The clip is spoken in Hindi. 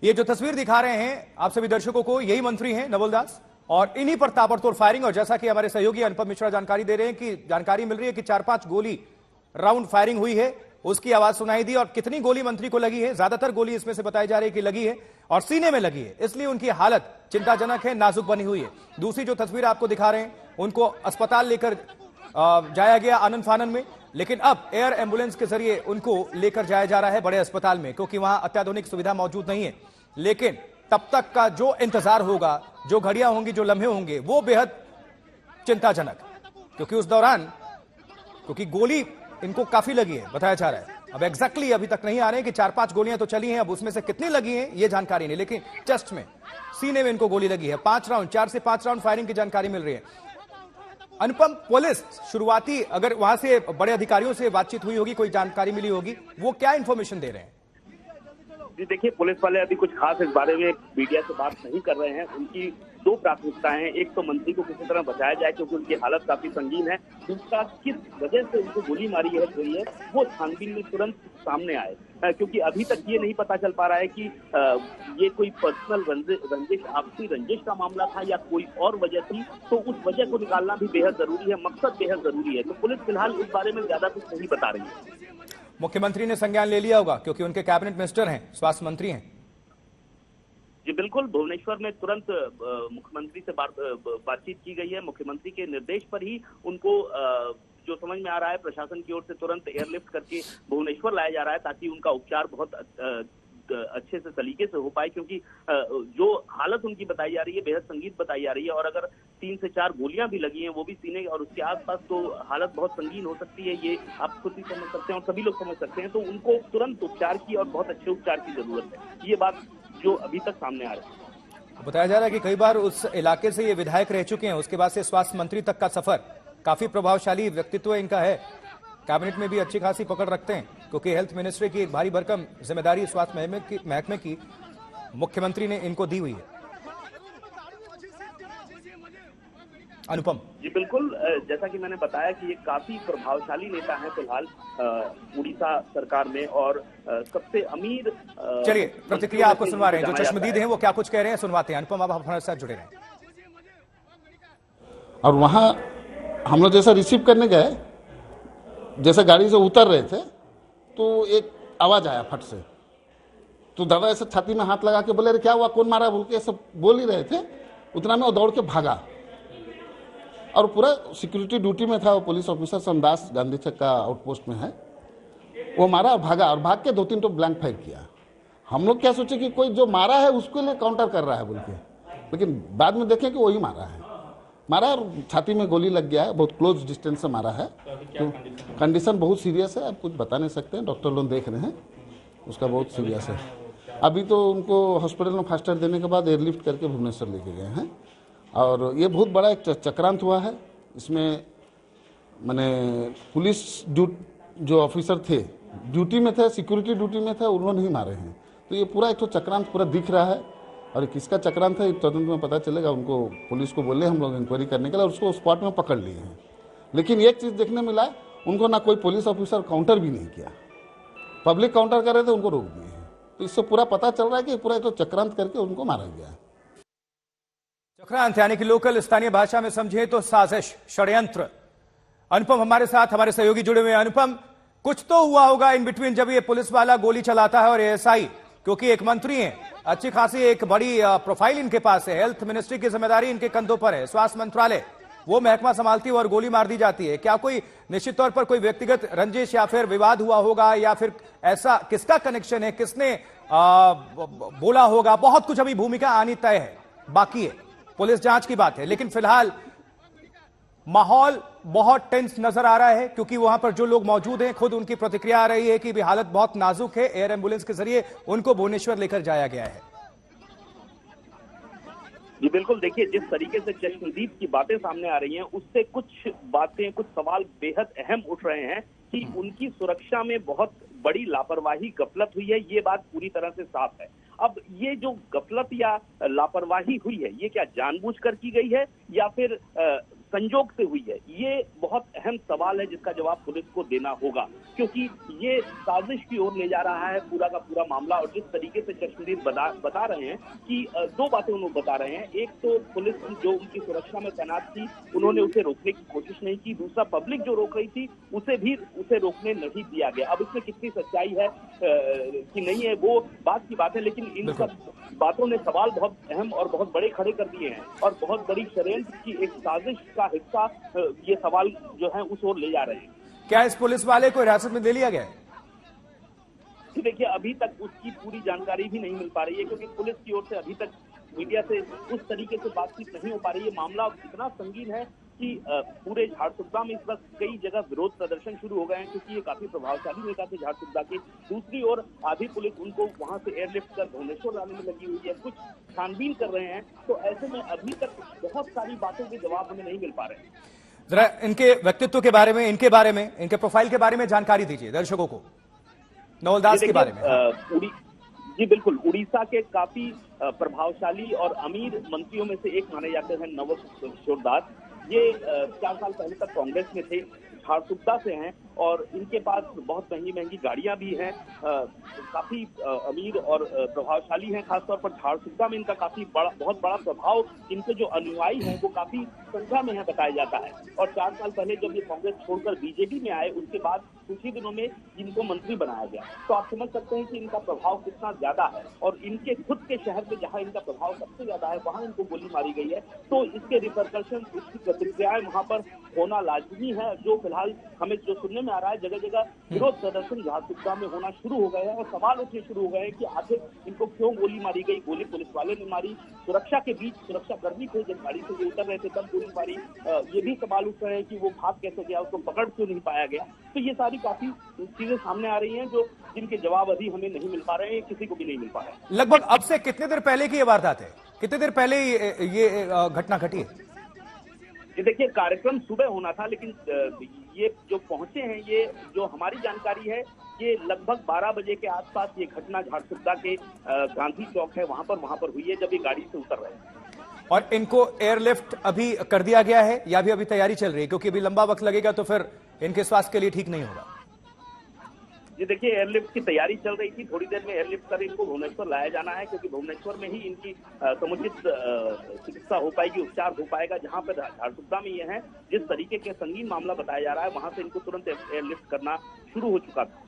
ये जो तस्वीर दिखा रहे हैं आप सभी दर्शकों को, यही मंत्री हैं नवल दास, और इन्हीं पर ताबड़तोड़ फायरिंग। और जैसा कि हमारे सहयोगी अनुपम मिश्रा जानकारी दे रहे हैं कि जानकारी मिल रही है कि 4-5 गोली राउंड फायरिंग हुई है, उसकी आवाज सुनाई दी। और कितनी गोली मंत्री को लगी है, ज्यादातर गोली इसमें से बताई जा रही है कि लगी है और सीने में लगी है, इसलिए उनकी हालत चिंताजनक है, नाजुक बनी हुई है। दूसरी जो तस्वीर आपको दिखा रहे हैं, उनको अस्पताल लेकर जाया गया आनन फानन में, लेकिन अब एयर एम्बुलेंस के जरिए उनको लेकर जाया जा रहा है बड़े अस्पताल में, क्योंकि वहां अत्याधुनिक सुविधा मौजूद नहीं है। लेकिन तब तक का जो इंतजार होगा, जो घड़ियां होंगी, जो लम्हे होंगे, वो बेहद चिंताजनक, क्योंकि उस दौरान क्योंकि गोली इनको काफी लगी है बताया जा रहा है। अब एग्जैक्टली अभी तक नहीं आ रहे हैं कि 4-5 गोलियां तो चली हैं, अब उसमें से कितनी लगी हैं ये जानकारी नहीं, लेकिन चेस्ट में, सीने में इनको गोली लगी है। 5 राउंड, 4 से 5 राउंड फायरिंग की जानकारी मिल रही है। अनुपम, पुलिस शुरुआती, अगर वहां से बड़े अधिकारियों से बातचीत हुई होगी, कोई जानकारी मिली होगी, वो क्या इंफॉर्मेशन दे रहे हैं? जी देखिए, पुलिस वाले अभी कुछ खास इस बारे में मीडिया से बात नहीं कर रहे हैं। उनकी 2 प्राथमिकताएं हैं। एक तो मंत्री को किसी तरह बचाया जाए क्योंकि उनकी हालत काफी संगीन है। दूसरा, किस वजह से उनको गोली मारी है वो छानबीन में तुरंत सामने आए, क्योंकि अभी तक ये नहीं पता चल पा रहा है कि ये कोई पर्सनल रंजिश, आपसी रंजिश का मामला था या कोई और वजह थी। तो उस वजह को निकालना भी बेहद जरूरी है, मकसद बेहद जरूरी है। तो पुलिस फिलहाल इस बारे में ज्यादा कुछ नहीं बता रही है। मुख्यमंत्री ने संज्ञान ले लिया होगा क्योंकि उनके कैबिनेट मिनिस्टर हैं, स्वास्थ्य मंत्री हैं। जी बिल्कुल, भुवनेश्वर में तुरंत मुख्यमंत्री से बातचीत की गई है। मुख्यमंत्री के निर्देश पर ही उनको जो समझ में आ रहा है, प्रशासन की ओर से तुरंत एयरलिफ्ट करके भुवनेश्वर लाया जा रहा है ताकि उनका उपचार बहुत अच्छे से सलीके से हो पाए, क्योंकि जो हालत उनकी बताई जा रही है बेहद संगीन बताई जा रही है। और अगर 3 से 4 गोलियां भी लगी हैं, वो भी सीने और उसके आसपास, तो हालत बहुत संगीन हो सकती है। ये आप खुद ही समझ सकते हैं और सभी लोग समझ सकते हैं। तो उनको तुरंत उपचार की और बहुत अच्छे उपचार की जरूरत है, ये बात जो अभी तक सामने आ रही है। बताया जा रहा है कि कई बार उस इलाके से ये विधायक रह चुके हैं, उसके बाद से स्वास्थ्य मंत्री तक का सफर, काफी प्रभावशाली व्यक्तित्व इनका है, कैबिनेट में भी अच्छी खासी पकड़ रखते हैं, क्योंकि हेल्थ मिनिस्ट्री की भारी भरकम जिम्मेदारी स्वास्थ्य महकमे की मुख्यमंत्री ने इनको दी हुई है। अनुपम जी बिल्कुल, जैसा कि मैंने बताया कि ये काफी प्रभावशाली नेता हैं फिलहाल उड़ीसा सरकार में, और सबसे अमीर। चलिए, प्रतिक्रिया आपको सुनवा रहे हैं, जो चश्मदीद हैं वो क्या कुछ कह रहे हैं सुनवाते हैं। अनुपम, आप हमारे साथ जुड़े रहें। और वहां हम लोग जैसा रिसीव करने गए, जैसे गाड़ी से उतर रहे थे तो एक आवाज आया फट से, तो दादा ऐसे छाती में हाथ लगा के बोले, अरे क्या हुआ, कौन मारा, बोल के सब बोल ही रहे थे। उतना में वो दौड़ के भागा, और पूरा सिक्योरिटी ड्यूटी में था वो पुलिस ऑफिसर, समदास गांधी चौक का आउटपोस्ट में है, वो मारा और भागा, और भाग के 2-3 तो ब्लैंक फायर किया। हम लोग क्या सोचे कि कोई जो मारा है उसके लिए काउंटर कर रहा है बोल के, लेकिन बाद में देखें कि वही मारा और छाती में गोली लग गया है, बहुत क्लोज डिस्टेंस से मारा है। तो कंडीशन बहुत सीरियस है, आप कुछ बता नहीं सकते हैं, डॉक्टर लोग देख रहे हैं, उसका बहुत सीरियस है। अभी तो उनको हॉस्पिटल में फास्ट एड देने के बाद एयरलिफ्ट करके भुवनेश्वर लेके गए हैं। और ये बहुत बड़ा एक चक्रांत हुआ है इसमें, मैंने पुलिस जो ऑफिसर थे, ड्यूटी में थे, सिक्योरिटी ड्यूटी में थे, उन्होंने ही मारे हैं। तो ये पूरा एक तो चक्रांत पूरा दिख रहा है, और किसका चक्रांत है तुरंत में पता चलेगा। उनको पुलिस को बोले हम लोग इंक्वायरी करने के लिए, और उसको स्पॉट में पकड़ लिए हैं। लेकिन एक चीज़ देखने मिला, उनको ना कोई पुलिस ऑफिसर काउंटर भी नहीं किया, पब्लिक काउंटर कर रहे थे उनको रोक दिए हैं। तो इससे पूरा पता चल रहा है कि पूरा एक तो चक्रांत करके उनको मारा गया है। चक्रांत यानी कि लोकल स्थानीय भाषा में समझे तो साजिश, षड्यंत्र। अनुपम हमारे साथ, हमारे सहयोगी जुड़े हुए हैं। अनुपम, कुछ तो हुआ होगा इन बिटवीन जब ये पुलिस वाला गोली चलाता है और एएसआई, क्योंकि एक मंत्री हैं, अच्छी खासी एक बड़ी प्रोफाइल इनके पास है, हेल्थ मिनिस्ट्री की जिम्मेदारी इनके कंधों पर है, स्वास्थ्य मंत्रालय वो महकमा संभालती है और गोली मार दी जाती है। क्या कोई निश्चित तौर पर कोई व्यक्तिगत रंजिश या फिर विवाद हुआ होगा, या फिर ऐसा किसका कनेक्शन है, किसने बोला होगा? बहुत कुछ अभी भूमिका आनी तय है, बाकी है, पुलिस जांच की बात है। लेकिन फिलहाल माहौल बहुत टेंस नजर आ रहा है, क्योंकि वहां पर जो लोग मौजूद हैं खुद उनकी प्रतिक्रिया आ रही है कि भी हालत बहुत नाजुक है। एयर एम्बुलेंस के जरिए उनको भुवनेश्वर लेकर जाया गया है। जी बिल्कुल, देखिए जिस तरीके से चश्मदीद की बातें सामने आ रही हैं, उससे कुछ बातें, कुछ सवाल बेहद अहम उठ रहे हैं कि उनकी सुरक्षा में बहुत बड़ी लापरवाही, गफलत हुई है। ये बात पूरी तरह से साफ है। अब ये जो गफलत या लापरवाही हुई है, ये क्या जानबूझकर की गई है या फिर संजोग से हुई है, ये बहुत अहम सवाल है जिसका जवाब पुलिस को देना होगा, क्योंकि ये साजिश की ओर ले जा रहा है पूरा का पूरा मामला। और जिस तरीके से चश्मदीद बता रहे हैं कि दो बातें उन्होंने बता रहे हैं, एक तो पुलिस जो उनकी सुरक्षा में तैनात थी उन्होंने उसे रोकने की कोशिश नहीं की, दूसरा पब्लिक जो रोक रही थी उसे रोकने नहीं दिया गया। अब इसमें कितनी सच्चाई है कि नहीं है वो बात की बात है, लेकिन इन सब बातों ने सवाल बहुत अहम और बहुत बड़े खड़े कर दिए हैं और बहुत बड़ी षड्यंत्र की एक साजिश का हिस्सा ये सवाल जो है उस ओर ले जा रहे हैं। क्या इस पुलिस वाले को हिरासत में ले लिया गया है? देखिए, अभी तक उसकी पूरी जानकारी भी नहीं मिल पा रही है, क्योंकि पुलिस की ओर से अभी तक मीडिया से उस तरीके से बातचीत नहीं हो पा रही है। मामला इतना संगीन है कि पूरे झारसुगड़ा में इस वक्त कई जगह विरोध प्रदर्शन शुरू हो गए हैं, क्योंकि ये काफी प्रभावशाली नेता थे झारसुगड़ा के। दूसरी ओर आधी पुलिस उनको वहां से एयरलिफ्ट कर भुवनेश्वर लाने में लगी हुई है, कुछ छानबीन कर रहे हैं। तो ऐसे में अभी तक बहुत सारी बातों के जवाब हमें नहीं मिल पा रहे हैं। जरा इनके व्यक्तित्व के बारे में, इनके प्रोफाइल के बारे में जानकारी दीजिए दर्शकों को, नवल दास के बारे में। जी बिल्कुल, उड़ीसा के काफी प्रभावशाली और अमीर मंत्रियों में से एक माने जाते हैं नवल किशोर दास। ये 4 साल पहले तक कांग्रेस में थे, झारसुगड़ा से हैं और इनके पास बहुत महंगी महंगी गाड़ियां भी हैं, काफी अमीर और प्रभावशाली हैं। खासतौर पर झारसुगड़ा में इनका बहुत बड़ा प्रभाव, इनके जो अनुयायी हैं वो काफी संख्या में है बताया जाता है। और 4 साल पहले जब ये कांग्रेस छोड़कर बीजेपी में आए, उसके बाद कुछ ही दिनों में इनको मंत्री बनाया गया। तो आप समझ सकते हैं कि इनका प्रभाव कितना ज्यादा है। और इनके खुद के शहर में जहां इनका प्रभाव सबसे ज्यादा है वहां इनको गोली मारी गई है। तो इसके रिपरकशन, इसकी प्रतिक्रियाएं वहां पर होना लाजमी है। जो फिलहाल हमें जो सुनने में आ रहा है, जगह जगह विरोध प्रदर्शन झारसुगड़ा में होना शुरू हो गए हैं और सवाल उठने शुरू हो गए हैं कि आखिर इनको क्यों गोली मारी गई। गोली पुलिस वाले ने मारी, सुरक्षा के बीच सुरक्षाकर्मी थे जब गाड़ी से उतर रहे थे तब गोली मारी। ये भी सवाल उठ रहे हैं कि वो भाग कैसे गया, उसको पकड़ क्यों नहीं पाया गया। तो ये सारी काफी चीजें सामने आ रही हैं जो जिनके जवाब अभी हमें नहीं मिल पा रहे हैं, किसी को भी नहीं मिल पा रहे हैं। लगभग अब से कितने देर पहले की ये वारदात है? कितने देर पहले ये घटना घटी है? ये देखिए, कार्यक्रम सुबह होना था, लेकिन ये जो पहुंचे हैं, ये जो हमारी जानकारी है, ये लगभग 12 बजे के आसपास ये घटना झारसुगड़ा के गांधी चौक है वहां पर हुई है, जब ये गाड़ी से उतर रहे हैं। और इनको एयरलिफ्ट अभी कर दिया गया है या भी अभी तैयारी चल रही है? क्योंकि अभी लंबा वक्त लगेगा तो फिर इनके स्वास्थ्य के लिए ठीक नहीं होगा। ये देखिए, एयरलिफ्ट की तैयारी चल रही थी, थोड़ी देर में एयरलिफ्ट कर इनको भुवनेश्वर लाया जाना है, क्योंकि भुवनेश्वर में ही इनकी समुचित चिकित्सा हो पाएगी, उपचार हो पाएगा। जहां पर झारसुगड़ा में ये है, जिस तरीके के संगीन मामला बताया जा रहा है, वहां से इनको तुरंत एयरलिफ्ट करना शुरू हो चुका था।